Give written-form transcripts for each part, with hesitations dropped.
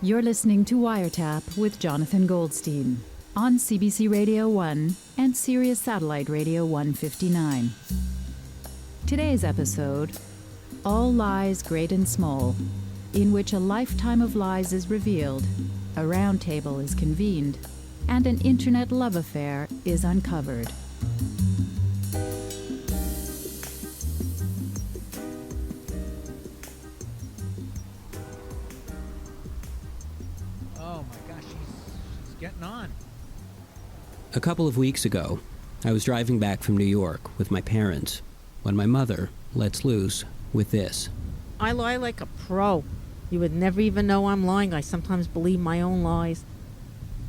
You're listening to Wiretap with Jonathan Goldstein on CBC Radio 1 and Sirius Satellite Radio 159. Today's episode, All Lies Great and Small, in which a lifetime of lies is revealed, a round table is convened, and an internet love affair is uncovered. Oh my gosh, she's getting on. A couple of weeks ago, I was driving back from New York with my parents when my mother lets loose with this. I lie like a pro. You would never even know I'm lying. I sometimes believe my own lies.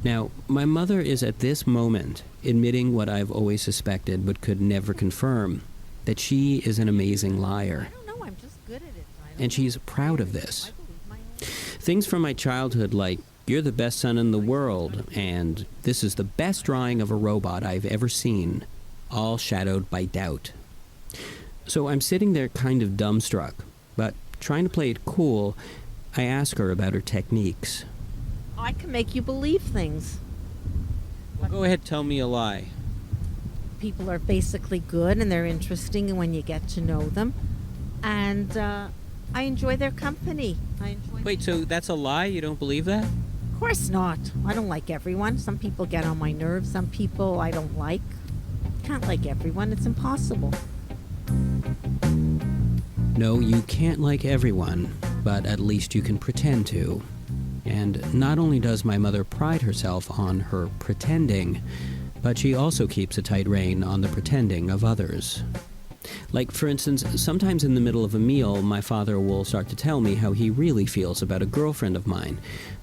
Now, my mother is at this moment admitting what I've always suspected but could never confirm, that she is an amazing liar. I don't know, I'm just good at it. And she's proud of this. I believe my own. Things from my childhood like, "You're the best son in the world," and "This is the best drawing of a robot I've ever seen," all shadowed by doubt. So I'm sitting there kind of dumbstruck, but trying to play it cool, I ask her about her techniques. I can make you believe things. Well, go ahead, tell me a lie. People are basically good and they're interesting when you get to know them. And I enjoy their company. Wait, so that's a lie? You don't believe that? Of course not. I don't like everyone. Some people get on my nerves. Some people I don't like. Can't like everyone. It's impossible. No, you can't like everyone, but at least you can pretend to. And not only does my mother pride herself on her pretending, but she also keeps a tight rein on the pretending of others. Like, for instance, sometimes in the middle of a meal, my father will start to tell me how he really feels about a girlfriend of mine,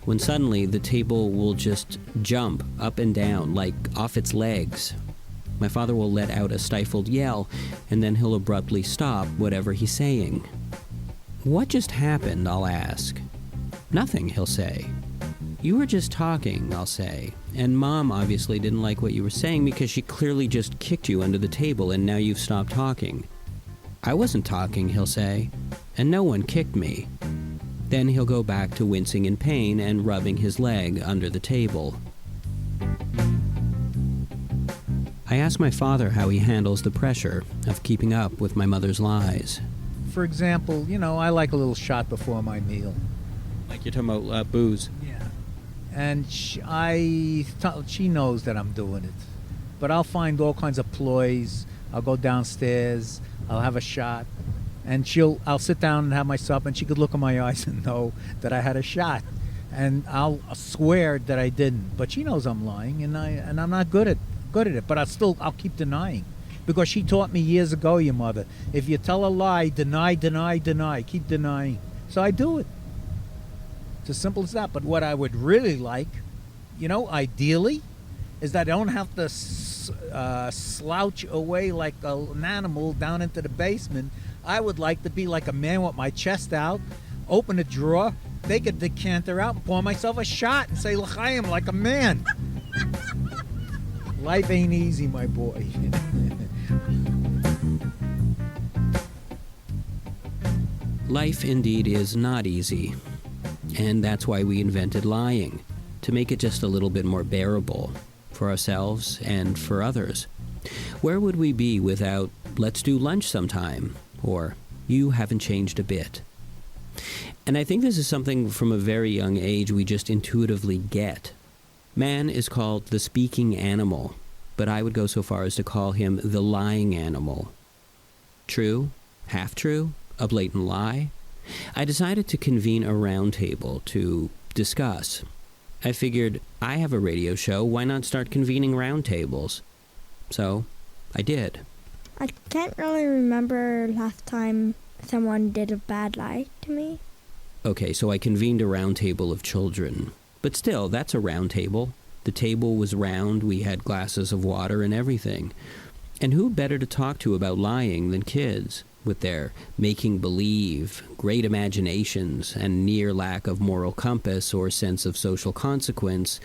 when suddenly the table will just jump up and down, like off its legs. My father will let out a stifled yell, and then he'll abruptly stop whatever he's saying. "What just happened?" I'll ask. "Nothing," he'll say. "You were just talking," I'll say. "And Mom obviously didn't like what you were saying because she clearly just kicked you under the table and now you've stopped talking." "I wasn't talking," he'll say, "and no one kicked me." Then he'll go back to wincing in pain and rubbing his leg under the table. I ask my father how he handles the pressure of keeping up with my mother's lies. For example, I like a little shot before my meal. Like you're talking about booze. Yeah. And she knows that I'm doing it. But I'll find all kinds of ploys. I'll go downstairs, I'll have a shot, and I'll sit down and have my supper, and she could look in my eyes and know that I had a shot. And I'll swear that I didn't. But she knows I'm lying, and I'm not good at it. But I'll keep denying. Because she taught me years ago, your mother, if you tell a lie, deny, keep denying. So I do it. It's as simple as that. But what I would really like, ideally, is that I don't have to slouch away like an animal down into the basement. I would like to be like a man with my chest out, open a drawer, take a decanter out, and pour myself a shot and say l'chaim like a man. Life ain't easy, my boy. Life indeed is not easy. And that's why we invented lying, to make it just a little bit more bearable for ourselves and for others. Where would we be without "let's do lunch sometime" or "you haven't changed a bit"? And I think this is something from a very young age we just intuitively get. Man is called the speaking animal, but I would go so far as to call him the lying animal. True? Half true? A blatant lie? I decided to convene a round table to discuss. I figured, I have a radio show, why not start convening round tables? So, I did. I can't really remember last time someone did a bad lie to me. Okay, so I convened a round table of children. But still, that's a round table. The table was round, we had glasses of water and everything. And who better to talk to about lying than kids, with their making-believe, great imaginations, and near lack of moral compass or sense of social consequence.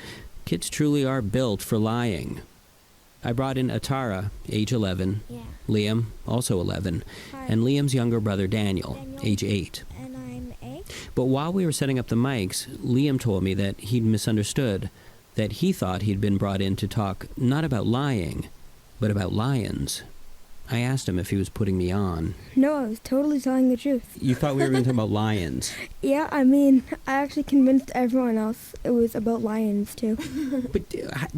Kids truly are built for lying. I brought in Attara, age 11, Liam, also 11, Hi. and Liam's younger brother Daniel, age 8. And I'm 8. But while we were setting up the mics, Liam told me that he'd misunderstood, that he thought he'd been brought in to talk not about lying, but about lions. I asked him if he was putting me on. No, I was totally telling the truth. You thought we were going to talk about lions. Yeah, I mean, I actually convinced everyone else it was about lions, too. But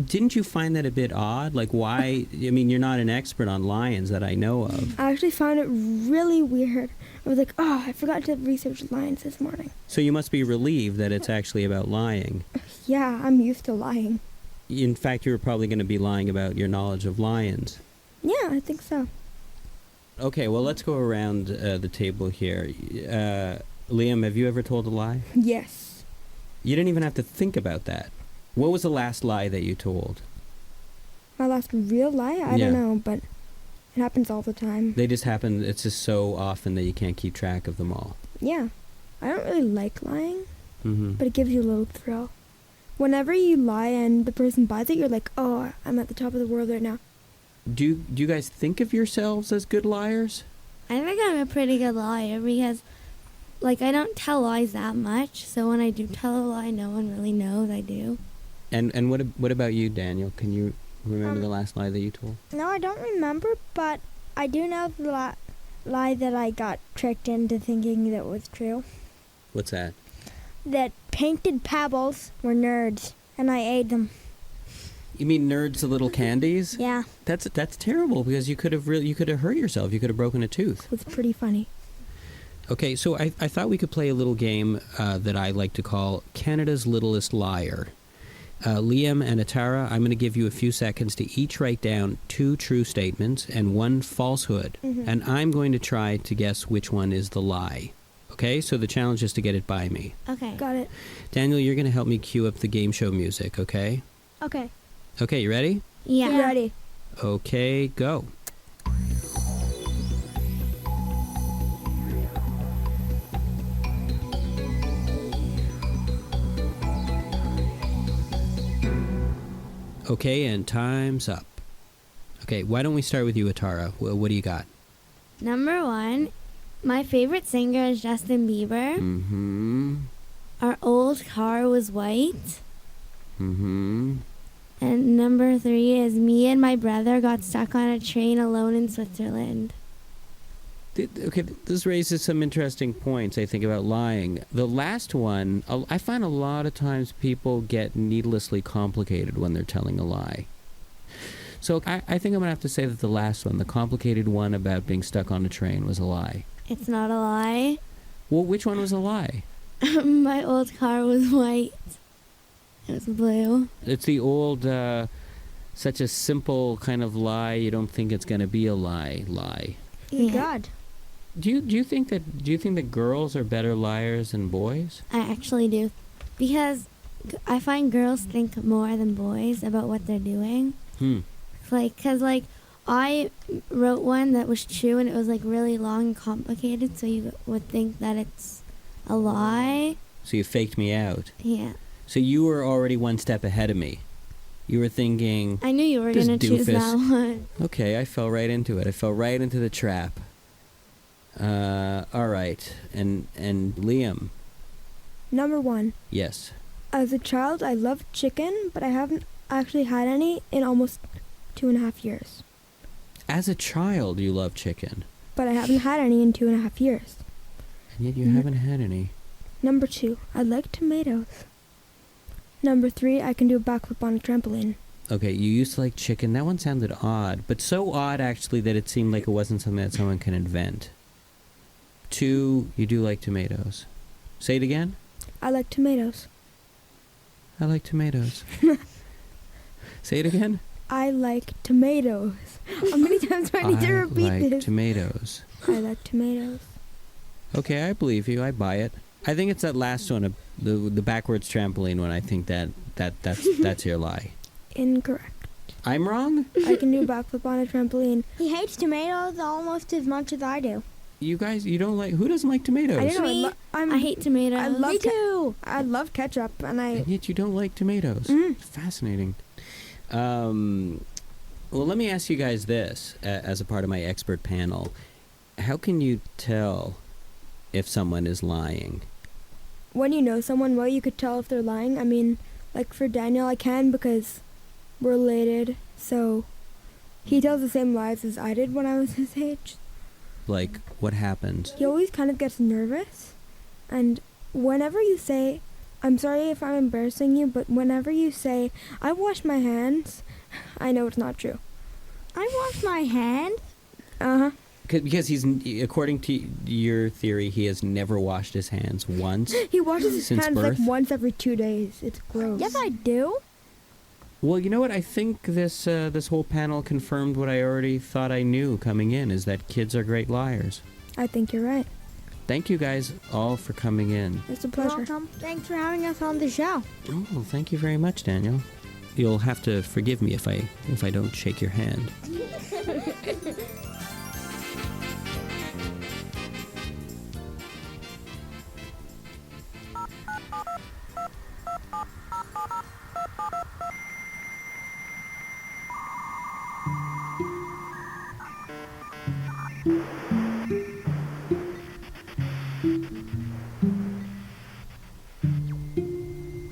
didn't you find that a bit odd? Like, why? I mean, you're not an expert on lions that I know of. I actually found it really weird. I was like, oh, I forgot to research lions this morning. So you must be relieved that it's actually about lying. Yeah, I'm used to lying. In fact, you were probably going to be lying about your knowledge of lions. Yeah, I think so. Okay, well, let's go around the table here. Liam, have you ever told a lie? Yes. You didn't even have to think about that. What was the last lie that you told? My last real lie? I don't know, but it happens all the time. They just happen, it's just so often that you can't keep track of them all. Yeah. I don't really like lying, Mm-hmm. but it gives you a little thrill. Whenever you lie and the person buys it, you're like, oh, I'm at the top of the world right now. Do you guys think of yourselves as good liars? I think I'm a pretty good liar because, like, I don't tell lies that much. So when I do tell a lie, no one really knows I do. And what about you, Daniel? Can you remember the last lie that you told? No, I don't remember, but I do know the lie that I got tricked into thinking that was true. What's that? That painted pebbles were nerds, and I ate them. You mean nerds, the little candies? Yeah, That's terrible because you could have hurt yourself. You could have broken a tooth. it was pretty funny. Okay, so I thought we could play a little game that I like to call Canada's Littlest Liar. Liam and Attara, I'm going to give you a few seconds to each write down 2 true statements and 1 falsehood. Mhm. And I'm going to try to guess which one is the lie. Okay, so the challenge is to get it by me. Okay. Got it. Daniel, you're going to help me cue up the game show music, okay? Okay. Okay, you ready? Yeah. You ready? Okay, go. Okay, and time's up. Okay, why don't we start with you, Attara? What do you got? Number 1, my favorite singer is Justin Bieber. Mm-hmm. Our old car was white. Mm-hmm. And number 3 is me and my brother got stuck on a train alone in Switzerland. Okay, this raises some interesting points, I think, about lying. The last one, I find a lot of times people get needlessly complicated when they're telling a lie. So I think I'm going to have to say that the last one, the complicated one about being stuck on a train, was a lie. It's not a lie. Well, which one was a lie? My old car was white. It was blue. It's the old, such a simple kind of lie, you don't think it's going to be a lie. Thank Yeah. God. Do you think that girls are better liars than boys? I actually do. Because I find girls think more than boys about what they're doing. Because I wrote one that was true and it was, really long and complicated, so you would think that it's a lie. So you faked me out. Yeah. So you were already one step ahead of me. You were thinking, I knew you were This going to choose doofus. that one. okay, I fell right into it. I fell right into the trap. All right. And Liam, Number 1. yes. As a child, I loved chicken, but I haven't actually had any in almost 2.5 years. As a child, you loved chicken, But I haven't had any in 2.5 years. and yet you haven't had any. Number 2. I like tomatoes. Number 3. I can do a backflip on a trampoline. Okay, you used to like chicken. That one sounded odd, but so odd actually that it seemed like it wasn't something that someone can invent. 2, you do like tomatoes. Say it again. I like tomatoes. I like tomatoes. Say it again. I like tomatoes. How many times do I need to repeat I like this? tomatoes. I like tomatoes. Okay, I believe you. I buy it. I think it's that last one, the backwards trampoline one. I think that's your lie. Incorrect. I'm wrong? I can do a backflip on a trampoline. He hates tomatoes almost as much as I do. You guys, you don't like... Who doesn't like tomatoes? I don't know. Me? I hate tomatoes. I love Me too. I love ketchup, and I. And yet you don't like tomatoes. Mm. Fascinating. Well, let me ask you guys this, as a part of my expert panel. How can you tell if someone is lying? when you know someone well, you could tell if they're lying. I mean, like for Daniel, I can because we're related, so he tells the same lies as I did when I was his age. Like, what happened? He always kind of gets nervous, and whenever you say, I'm sorry if I'm embarrassing you, but whenever you say, I washed my hands, I know it's not true. I washed my hand? Uh-huh. Because he's, according to your theory, he has never washed his hands once. He washes his since hands birth? like once every 2 days. It's gross. Yes, I do. Well, you know what? I think this this whole panel confirmed what I already thought I knew coming in, is that kids are great liars. I think you're right. Thank you guys all for coming in. It's a pleasure. Welcome. Thanks for having us on the show. Oh, well, thank you very much, Daniel. You'll have to forgive me if I don't shake your hand.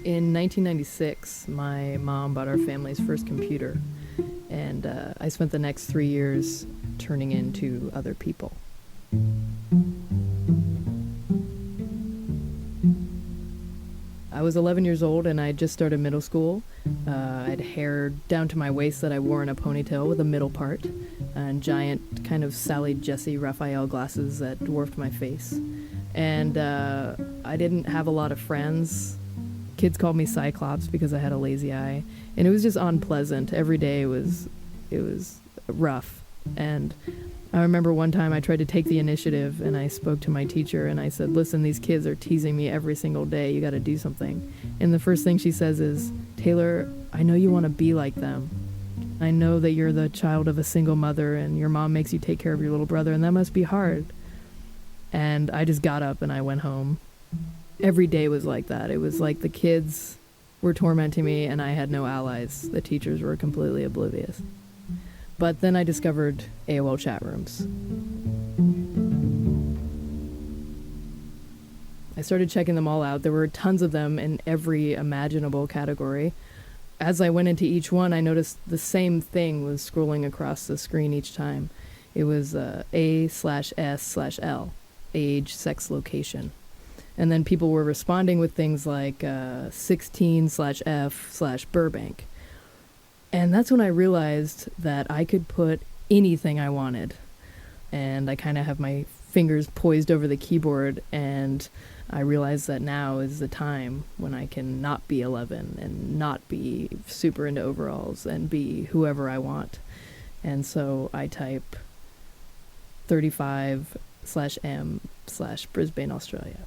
In 1996, my mom bought our family's first computer, and I spent the next 3 years turning into other people. I was 11 years old, and I had just started middle school. I had hair down to my waist that I wore in a ponytail with a middle part, and giant kind of Sally Jesse Raphael glasses that dwarfed my face. And I didn't have a lot of friends. Kids called me Cyclops because I had a lazy eye, and it was just unpleasant. Every day it was rough. And I remember one time I tried to take the initiative, and I spoke to my teacher, and I said, listen, these kids are teasing me every single day. You got to do something. And the first thing she says is, Taylor, I know you want to be like them. I know that you're the child of a single mother, and your mom makes you take care of your little brother, and that must be hard. And I just got up and I went home. Every day was like that. It was like the kids were tormenting me and I had no allies. The teachers were completely oblivious. But then I discovered AOL chat rooms. I started checking them all out. There were tons of them in every imaginable category. As I went into each one, I noticed the same thing was scrolling across the screen each time. It was A/S/L, age, sex, location. And then people were responding with things like 16/F/Burbank. And that's when I realized that I could put anything I wanted. And I kind of have my fingers poised over the keyboard, and I realized that now is the time when I can not be 11 and not be super into overalls and be whoever I want. And so I type 35/M/Brisbane, Australia.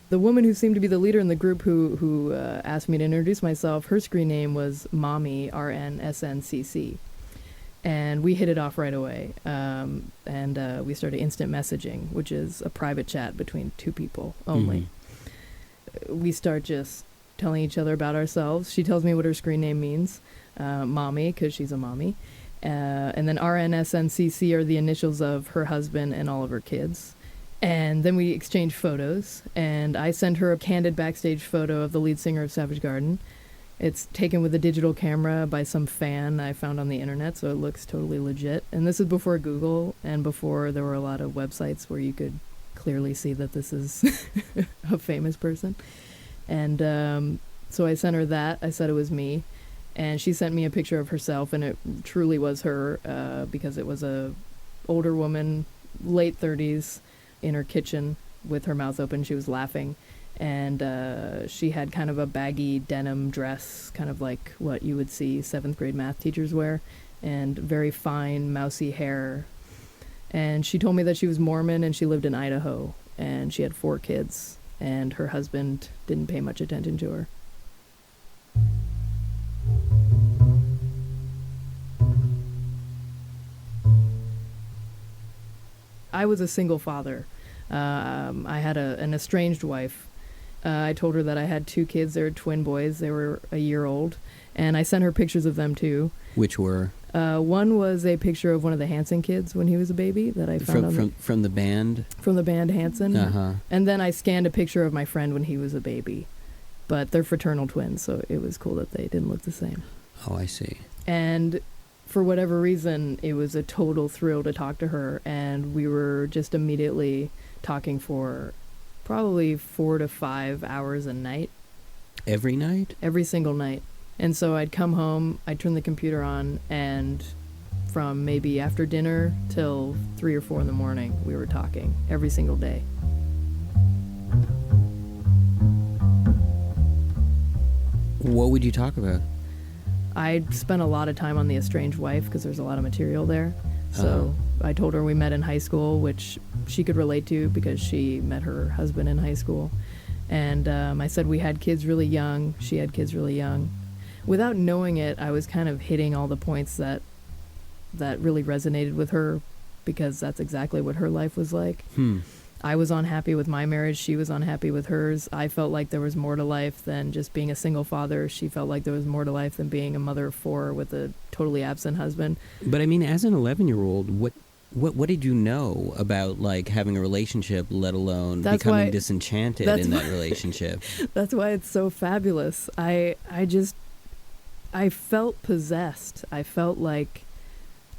The woman who seemed to be the leader in the group who asked me to introduce myself, her screen name was Mommy, RNSNCC. And we hit it off right away. And we started instant messaging, which is a private chat between two people only. Mm-hmm. We start just telling each other about ourselves. She tells me what her screen name means, Mommy, because she's a mommy. And then RNSNCC are the initials of her husband and all of her kids. And then we exchange photos, and I send her a candid backstage photo of the lead singer of Savage Garden. It's taken with a digital camera by some fan I found on the internet, so it looks totally legit. And this is before Google and before there were a lot of websites where you could clearly see that this is a famous person. And so I sent her that. I said it was me. And she sent me a picture of herself, and it truly was her because it was a older woman, late 30s, in her kitchen with her mouth open. She was laughing, and she had kind of a baggy denim dress, kind of like what you would see 7th grade math teachers wear, and very fine, mousy hair. And she told me that she was Mormon and she lived in Idaho, and she had 4 kids, and her husband didn't pay much attention to her. I was a single father. I had an estranged wife. I told her that I had 2 kids. They were twin boys. They were a year old. And I sent her pictures of them, too. Which were? One was a picture of one of the Hanson kids when he was a baby that I found from the band. From the band Hanson. Uh-huh. And then I scanned a picture of my friend when he was a baby. But they're fraternal twins, so it was cool that they didn't look the same. Oh, I see. And for whatever reason, it was a total thrill to talk to her, and we were just immediately talking for probably 4 to 5 hours a night. Every night? Every single night. And so I'd come home, I'd turn the computer on, and from maybe after dinner till 3 or 4 in the morning, we were talking every single day. What would you talk about? I spent a lot of time on The Estranged Wife because there's a lot of material there. So I told her we met in high school, which she could relate to because she met her husband in high school. And I said we had kids really young. She had kids really young. Without knowing it, I was kind of hitting all the points that really resonated with her because that's exactly what her life was like. I was unhappy with my marriage. She was unhappy with hers. I felt like there was more to life than just being a single father. She felt like there was more to life than being a mother of 4 with a totally absent husband. But I mean, as an 11-year-old, what did you know about like having a relationship, let alone becoming disenchanted in that relationship? That's why it's so fabulous. I felt possessed. I felt like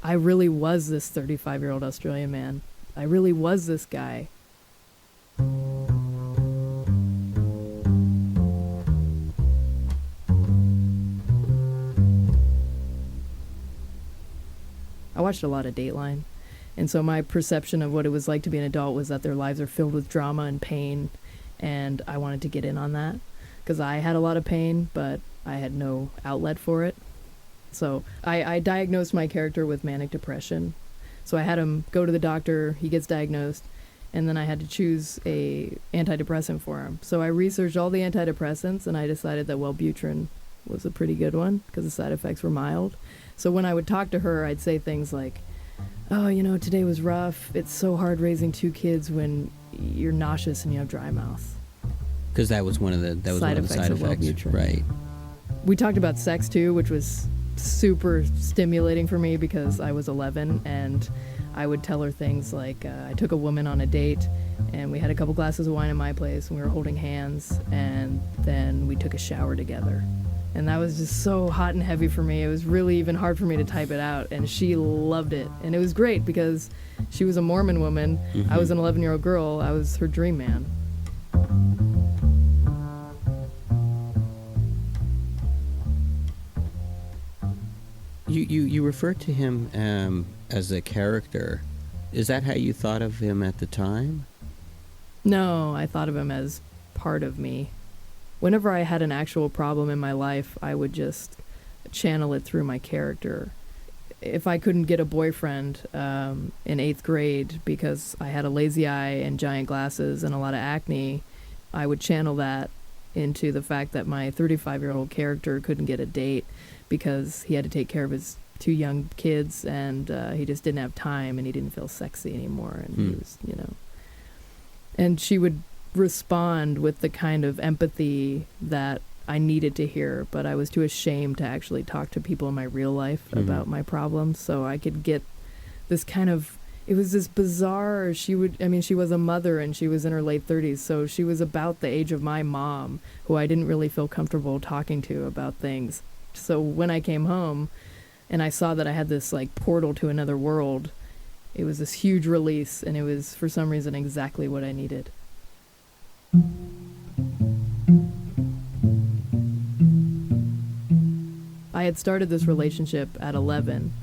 I really was this 35-year-old Australian man. I really was this guy. I watched a lot of Dateline, and so my perception of what it was like to be an adult was that their lives are filled with drama and pain, and I wanted to get in on that because I had a lot of pain, but I had no outlet for it. So I diagnosed my character with manic depression. So I had him go to the doctor, he gets diagnosed, and then I had to choose a antidepressant for him. So I researched all the antidepressants, and I decided that Wellbutrin was a pretty good one because the side effects were mild. So when I would talk to her, I'd say things like, oh, today was rough. It's so hard raising 2 kids when you're nauseous and you have dry mouth. Because that was one of the side effects. Wellbutrin. Right. We talked about sex too, which was super stimulating for me because I was 11, and I would tell her things like I took a woman on a date and we had a couple glasses of wine at my place and we were holding hands, and then we took a shower together. And that was just so hot and heavy for me. It was really even hard for me to type it out, and she loved it. And it was great because she was a Mormon woman. Mm-hmm. I was an 11-year-old girl. I was her dream man. You referred to him as a character. Is that how you thought of him at the time? No, I thought of him as part of me. Whenever I had an actual problem in my life, I would just channel it through my character. If I couldn't get a boyfriend in 8th grade because I had a lazy eye and giant glasses and a lot of acne, I would channel that into the fact that my 35-year-old character couldn't get a date because he had to take care of his 2 young kids, and he just didn't have time, and he didn't feel sexy anymore, and he was, And she would respond with the kind of empathy that I needed to hear, but I was too ashamed to actually talk to people in my real life about my problems, so I could get this kind of, it was this bizarre, she was a mother and she was in her late 30s, so she was about the age of my mom, who I didn't really feel comfortable talking to about things. So when I came home and I saw that I had this like portal to another world, it was this huge release, and it was for some reason exactly what I needed. I had started this relationship at 11,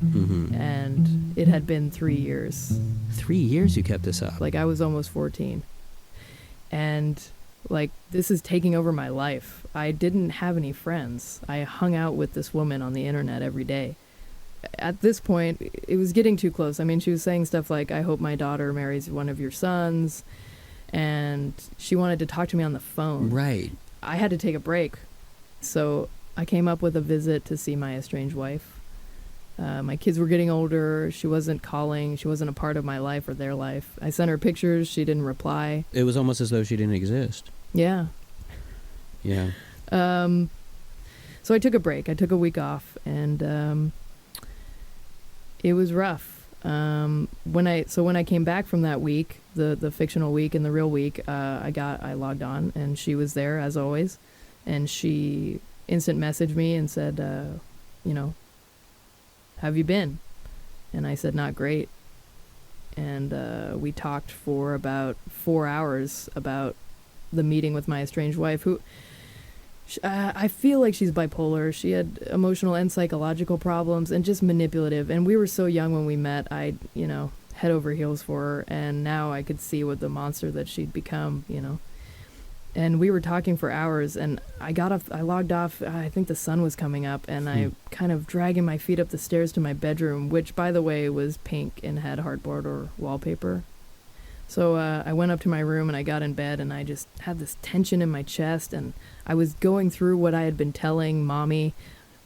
and it had been 3 years. 3 years you kept this up? Like, I was almost 14. And, like, this is taking over my life. I didn't have any friends. I hung out with this woman on the internet every day. At this point, it was getting too close. I mean, she was saying stuff like, I hope my daughter marries one of your sons. And she wanted to talk to me on the phone. Right. I had to take a break. So I came up with a visit to see my estranged wife. My kids were getting older. She wasn't calling. She wasn't a part of my life or their life. I sent her pictures. She didn't reply. It was almost as though she didn't exist. Yeah. Yeah. So I took a break. I took a week off. And It was rough. When I came back from that week, the fictional week and the real week, I logged on, and she was there as always, and she instant messaged me and said, have you been? And I said, not great. And we talked for about 4 hours about the meeting with my estranged wife, who I feel like she's bipolar. She had emotional and psychological problems and just manipulative. And we were so young when we met. I, head over heels for her. And now I could see what the monster that she'd become, And we were talking for hours, and I logged off. I think the sun was coming up, and I kind of dragging my feet up the stairs to my bedroom, which, by the way, was pink and had hardboard or wallpaper. So I went up to my room, and I got in bed, and I just had this tension in my chest, and I was going through what I had been telling Mommy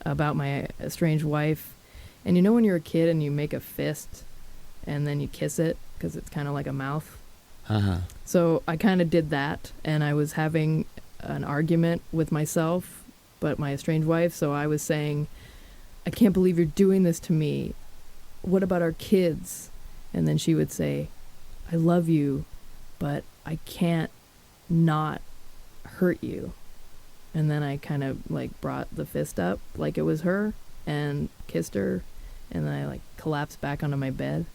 about my estranged wife. And when you're a kid and you make a fist, and then you kiss it, because it's kind of like a mouth. Uh-huh. So I kind of did that, and I was having an argument with myself, but my estranged wife. So I was saying, I can't believe you're doing this to me. What about our kids? And then she would say, I love you, but I can't not hurt you. And then I kind of brought the fist up like it was her and kissed her, and then I collapsed back onto my bed.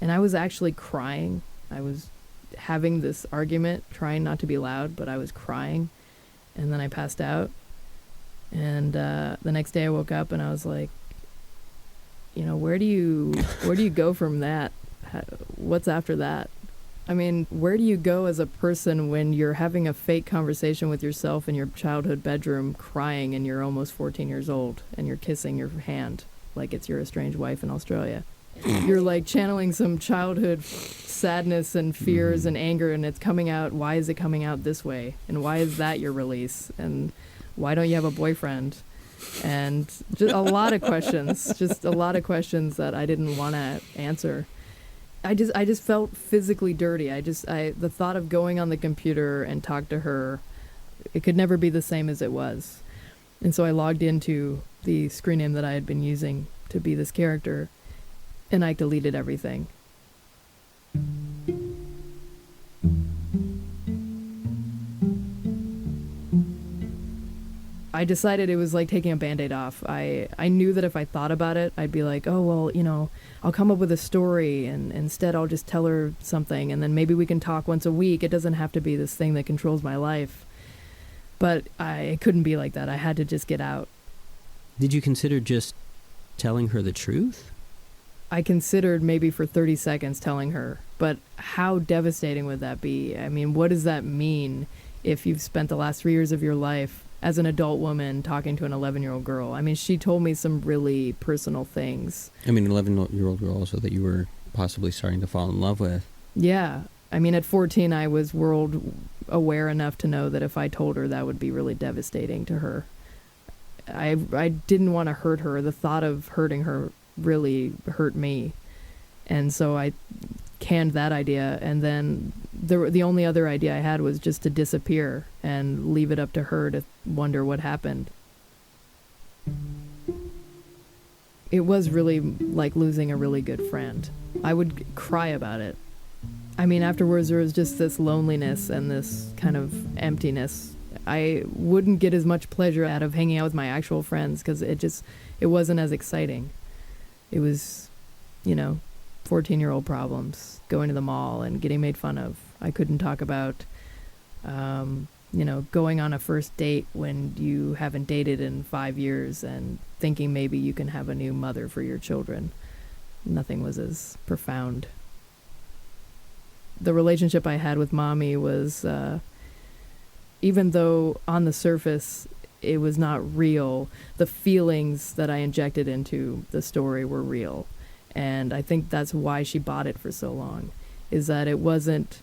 And I was actually crying. I was having this argument, trying not to be loud, but I was crying, and then I passed out. And the next day I woke up and I was like, where do you go from that? What's after that? I mean, where do you go as a person when you're having a fake conversation with yourself in your childhood bedroom, crying, and you're almost 14 years old, and you're kissing your hand like it's your estranged wife in Australia? You're channeling some childhood sadness and fears and anger, and it's coming out. Why is it coming out this way? And why is that your release? And why don't you have a boyfriend? And just a lot of questions, that I didn't want to answer. I just felt physically dirty. The thought of going on the computer and talk to her, it could never be the same as it was. And so I logged into the screen name that I had been using to be this character, and I deleted everything. I decided it was like taking a Band-Aid off. I knew that if I thought about it, I'd be like, oh, well, I'll come up with a story, and instead I'll just tell her something, and then maybe we can talk once a week. It doesn't have to be this thing that controls my life. But I couldn't be like that. I had to just get out. Did you consider just telling her the truth? I considered maybe for 30 seconds telling her, but how devastating would that be? I mean, what does that mean if you've spent the last 3 years of your life as an adult woman talking to an 11-year-old girl? I mean, she told me some really personal things. I mean, an 11-year-old girl also that you were possibly starting to fall in love with. Yeah. I mean, at 14, I was world aware enough to know that if I told her, that would be really devastating to her. I didn't want to hurt her. The thought of hurting her really hurt me. And so I canned that idea, and then the only other idea I had was just to disappear and leave it up to her to wonder what happened. It was really like losing a really good friend. I would cry about it. I mean, afterwards there was just this loneliness and this kind of emptiness. I wouldn't get as much pleasure out of hanging out with my actual friends because it wasn't as exciting. It was, 14-year-old problems, going to the mall and getting made fun of. I couldn't talk about, going on a first date when you haven't dated in 5 years and thinking maybe you can have a new mother for your children. Nothing was as profound. The relationship I had with Mommy was, even though on the surface it was not real, the feelings that I injected into the story were real. And I think that's why she bought it for so long, is that it wasn't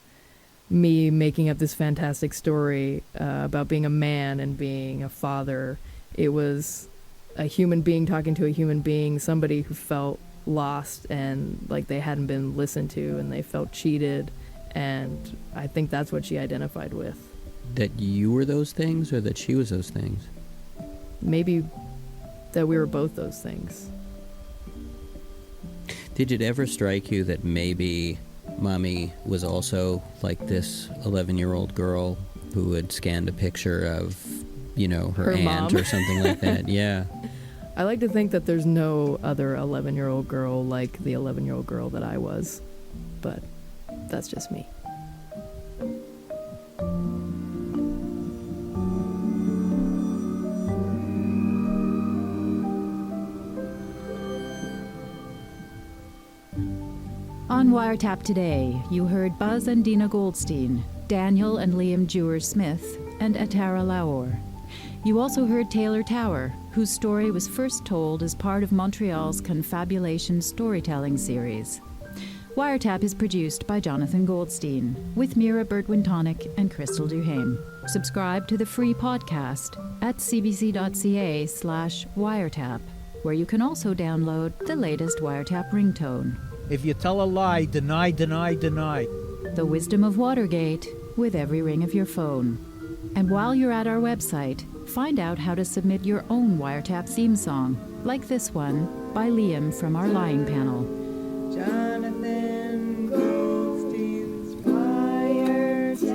me making up this fantastic story about being a man and being a father. It was a human being talking to a human being, somebody who felt lost and like they hadn't been listened to and they felt cheated. And I think that's what she identified with. That you were those things, or that she was those things? Maybe that we were both those things. Did it ever strike you that maybe Mommy was also like this 11-year-old girl who had scanned a picture of, her aunt mom. or something like that? Yeah. I like to think that there's no other 11-year-old girl like the 11-year-old girl that I was, but that's just me. On Wiretap today, you heard Buzz and Dina Goldstein, Daniel and Liam Jewers-Smith, and Attara Laor. You also heard Taylor Tower, whose story was first told as part of Montreal's Confabulation storytelling series. Wiretap is produced by Jonathan Goldstein, with Mira Burt-Wintonic and Crystal Duhame. Subscribe to the free podcast at cbc.ca/wiretap, where you can also download the latest Wiretap ringtone. If you tell a lie, deny, deny, deny. The wisdom of Watergate with every ring of your phone. And while you're at our website, find out how to submit your own Wiretap theme song, like this one by Liam from our lying panel. Jonathan Goldstein's Wiretap.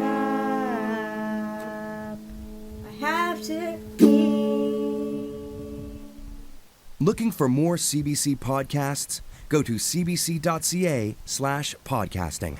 I have to pee. Looking for more CBC podcasts? Go to cbc.ca/podcasting.